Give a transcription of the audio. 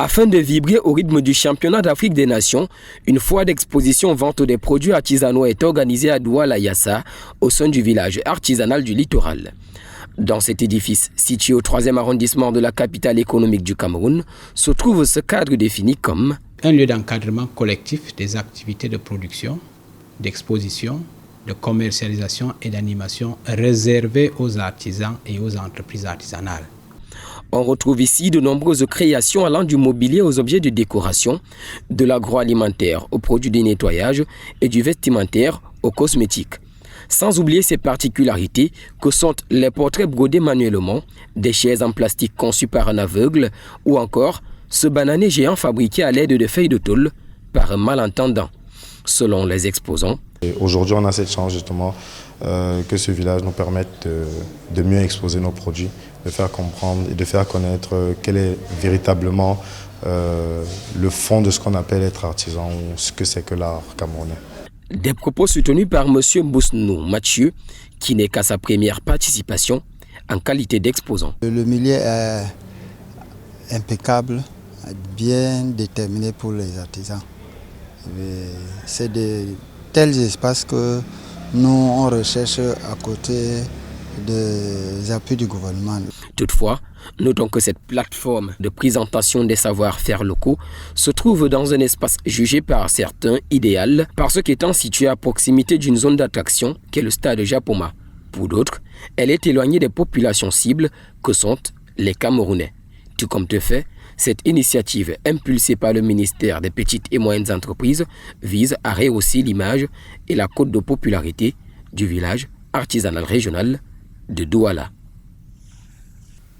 Afin de vibrer au rythme du championnat d'Afrique des Nations, une foire d'exposition vente des produits artisanaux est organisée à Douala-Yassa, au sein du village artisanal du littoral. Dans cet édifice, situé au 3e arrondissement de la capitale économique du Cameroun, se trouve ce cadre défini comme un lieu d'encadrement collectif des activités de production, d'exposition, de commercialisation et d'animation réservé aux artisans et aux entreprises artisanales. On retrouve ici de nombreuses créations allant du mobilier aux objets de décoration, de l'agroalimentaire aux produits de nettoyage et du vestimentaire aux cosmétiques. Sans oublier ces particularités que sont les portraits brodés manuellement, des chaises en plastique conçues par un aveugle ou encore ce bananier géant fabriqué à l'aide de feuilles de tôle par un malentendant. Selon les exposants, aujourd'hui on a cette chance justement que ce village nous permette de mieux exposer nos produits, de faire comprendre et de faire connaître quel est véritablement le fond de ce qu'on appelle être artisan ou ce que c'est que l'art camerounais. Des propos soutenus par M. Bousnou Mathieu, qui n'est qu'à sa première participation en qualité d'exposant. Le milieu est impeccable, bien déterminé pour les artisans. C'est de tels espaces que nous on recherche à côté des appuis du gouvernement. Toutefois, notons que cette plateforme de présentation des savoir-faire locaux se trouve dans un espace jugé par certains idéal parce qu'étant situé à proximité d'une zone d'attraction qu'est le stade Japoma. Pour d'autres, elle est éloignée des populations cibles que sont les Camerounais. Tout comme de fait, cette initiative impulsée par le ministère des Petites et Moyennes Entreprises vise à rehausser l'image et la cote de popularité du village artisanal régional de Douala.